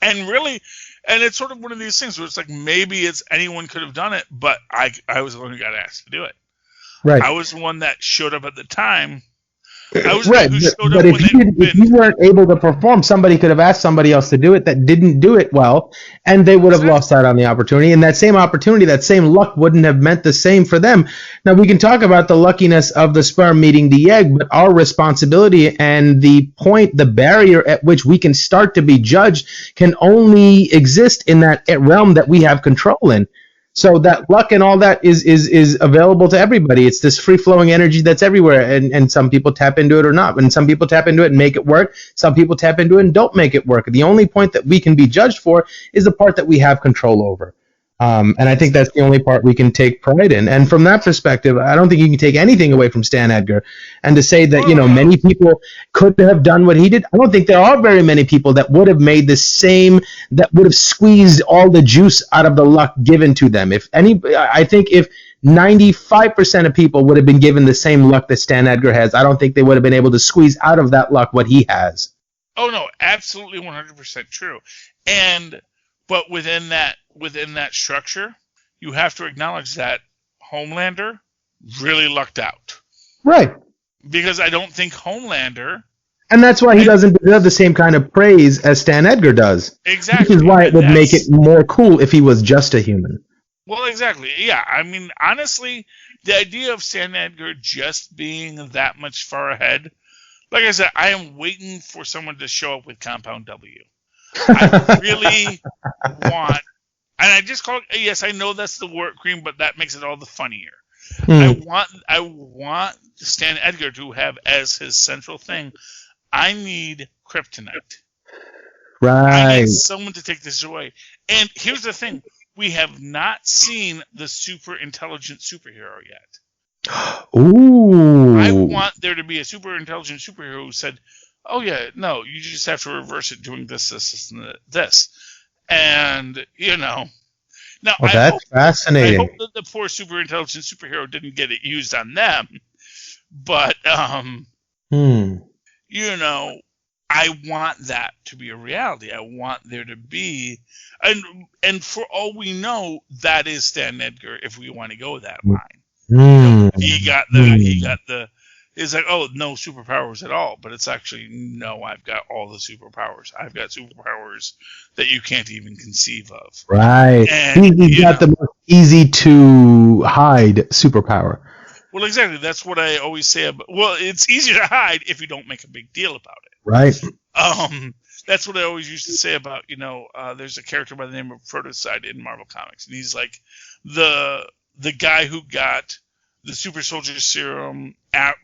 And really, and it's sort of one of these things where it's like maybe anyone could have done it, but I was the one who got asked to do it. Right. I was the one that showed up at the time. I was right, the one who showed but up if you weren't able to perform, somebody could have asked somebody else to do it that didn't do it well, and they would have lost out on the opportunity. And that same opportunity, that same luck wouldn't have meant the same for them. Now, we can talk about the luckiness of the sperm meeting the egg, but our responsibility and the barrier at which we can start to be judged can only exist in that realm that we have control in. So that luck and all that is available to everybody. It's this free-flowing energy that's everywhere, and some people tap into it or not. And some people tap into it and make it work. Some people tap into it and don't make it work. The only point that we can be judged for is the part that we have control over. And I think that's the only part we can take pride in. And from that perspective, I don't think you can take anything away from Stan Edgar. And to say that, you know, many people could have done what he did, I don't think there are very many people that would have made the same, that would have squeezed all the juice out of the luck given to them. I think if 95% of people would have been given the same luck that Stan Edgar has, I don't think they would have been able to squeeze out of that luck what he has. Oh, no, absolutely 100% true. But within that structure, you have to acknowledge that Homelander really lucked out. Right. Because I don't think Homelander... And that's why he doesn't deserve the same kind of praise as Stan Edgar does. Exactly. Which is why it would make it more cool if he was just a human. Well, exactly. Yeah, I mean, honestly, the idea of Stan Edgar just being that much far ahead, like I said, I am waiting for someone to show up with Compound W. I really want, and I just call it, yes, I know that's the word cream, but that makes it all the funnier. I want Stan Edgar to have as his central thing, I need kryptonite. Right. I need someone to take this away. And here's the thing, we have not seen the super intelligent superhero yet. Ooh. I want there to be a super intelligent superhero who said, oh, yeah, no, you just have to reverse it doing this, and this. And, you know. Now, that's fascinating. I hope that the poor super intelligent superhero didn't get it used on them. But, you know, I want that to be a reality. I want there to be. And for all we know, that is Stan Edgar if we want to go that line. You know, he got the. It's like, oh, no superpowers at all. But it's actually, no, I've got all the superpowers. I've got superpowers that you can't even conceive of. Right. And, he's got the most easy to hide superpower. Well, exactly. That's what I always say about, well, it's easier to hide if you don't make a big deal about it. Right. That's what I always used to say about, you know, there's a character by the name of Protocide in Marvel Comics. And he's like the guy who got the super soldier serum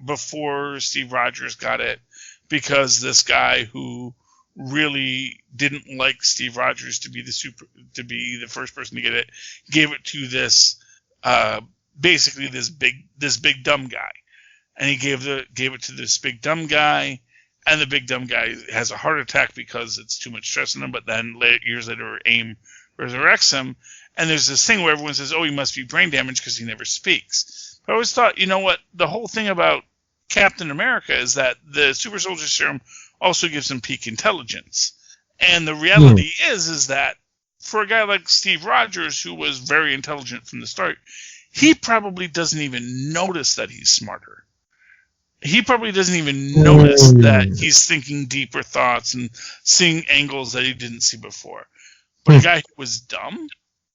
before Steve Rogers got it, because this guy who really didn't like Steve Rogers to be the first person to get it, gave it to this basically this big dumb guy, and he gave it to this big dumb guy, and the big dumb guy has a heart attack because it's too much stress on him. But then years later, AIM resurrects him, and there's this thing where everyone says, "Oh, he must be brain damaged because he never speaks." But I always thought, you know what, the whole thing about Captain America is that the super soldier serum also gives him peak intelligence. And the reality is that for a guy like Steve Rogers, who was very intelligent from the start, he probably doesn't even notice that he's smarter. He probably doesn't even notice that he's thinking deeper thoughts and seeing angles that he didn't see before. But a guy who was dumb,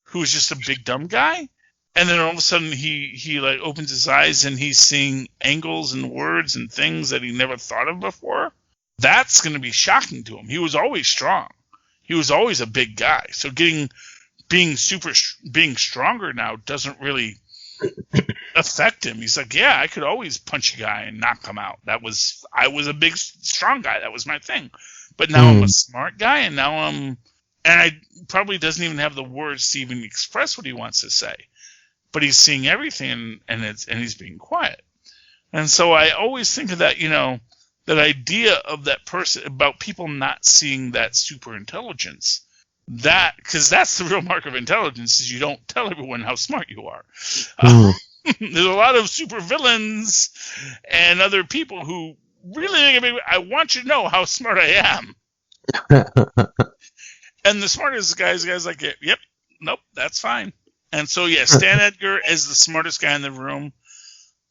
who was just a big dumb guy, and then all of a sudden he like opens his eyes and he's seeing angles and words and things that he never thought of before, that's going to be shocking to him. He was always strong. He was always a big guy. So being stronger now doesn't really affect him. He's like, yeah, I could always punch a guy and knock him out. I was a big, strong guy. That was my thing. But now I'm a smart guy, and and I probably doesn't even have the words to even express what he wants to say. But he's seeing everything, and he's being quiet. And so I always think of that, that idea of that person, about people not seeing that super intelligence. Because that's the real mark of intelligence, is you don't tell everyone how smart you are. There's a lot of super villains and other people who really, I want you to know how smart I am. And the smartest guys like, yep, nope, that's fine. And so, yeah, Stan Edgar is the smartest guy in the room,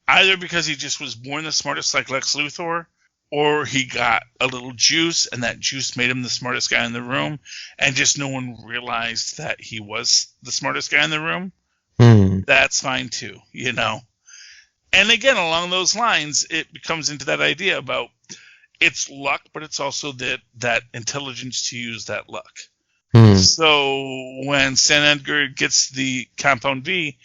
either because he just was born the smartest like Lex Luthor, or he got a little juice, and that juice made him the smartest guy in the room, and just no one realized that he was the smartest guy in the room. That's fine too, And again, along those lines, it becomes into that idea about it's luck, but it's also that intelligence to use that luck. So when Stan Edgar gets the Compound V,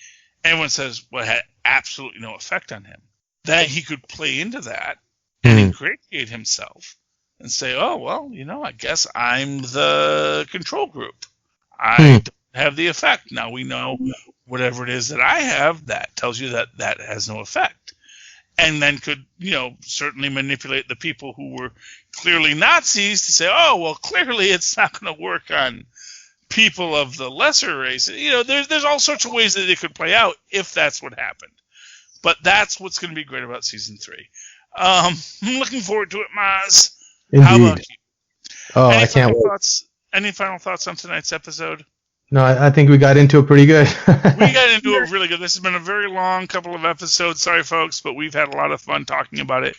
everyone says, well, it had absolutely no effect on him. That he could play into that and ingratiate himself and say, oh, well, I guess I'm the control group. I don't have the effect. Now we know whatever it is that I have, that tells you that has no effect. And then could, certainly manipulate the people who were clearly Nazis to say, oh, well, clearly it's not going to work on people of the lesser race. There's all sorts of ways that it could play out if that's what happened. But that's what's going to be great about Season 3. I'm looking forward to it, Mozz. Indeed. How about you? Oh, I can't wait. Any final thoughts on tonight's episode? No, I think we got into it pretty good. We got into it really good. This has been a very long couple of episodes. Sorry, folks, but we've had a lot of fun talking about it.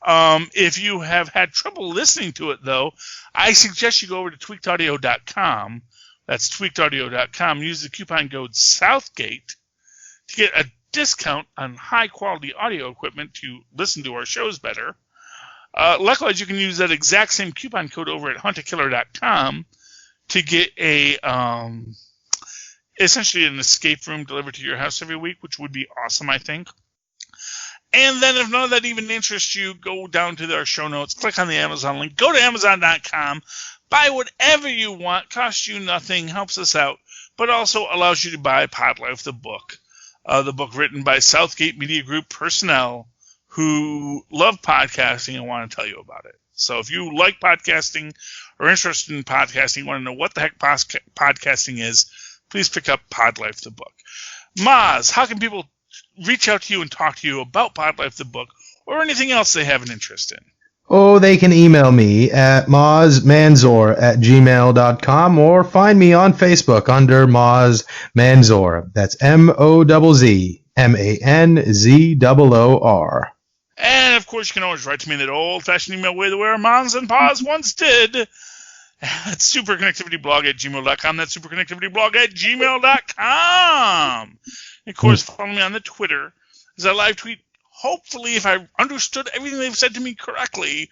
If you have had trouble listening to it, though, I suggest you go over to tweakedaudio.com. That's tweakedaudio.com. Use the coupon code Southgate to get a discount on high-quality audio equipment to listen to our shows better. Likewise, you can use that exact same coupon code over at huntakiller.com to get essentially an escape room delivered to your house every week, which would be awesome, I think. And then if none of that even interests you, go down to our show notes, click on the Amazon link, go to Amazon.com, buy whatever you want, costs you nothing, helps us out, but also allows you to buy Podlife, the book written by Southgate Media Group personnel who love podcasting and want to tell you about it. So if you like podcasting or interested in podcasting, want to know what the heck podcasting is, please pick up Podlife, the book. Mozz, how can people reach out to you and talk to you about Podlife, the book, or anything else they have an interest in? Oh, they can email me at mozzmanzoor@gmail.com or find me on Facebook under Mozz Manzoor. That's MOZZMANZOOR. And, of course, you can always write to me in that old-fashioned email way the way our moms and pa's once did at superconnectivityblog@gmail.com. That's superconnectivityblog@gmail.com. And, of course, follow me on the Twitter as I live tweet, hopefully, if I understood everything they've said to me correctly,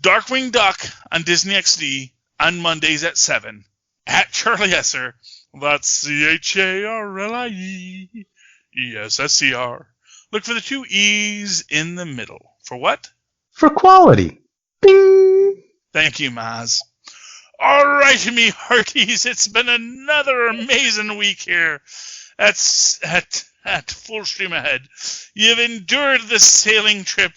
Darkwing Duck on Disney XD on Mondays at 7 at Charlie Esser. That's CHARLIESSER. Look for the 2 E's in the middle. For what? For quality. Bing! Thank you, Mozz. All right, me hearties, it's been another amazing week here at Full Stream Ahead. You've endured the sailing trip,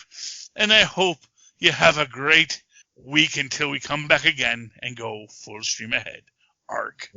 and I hope you have a great week until we come back again and go full stream ahead. Arg.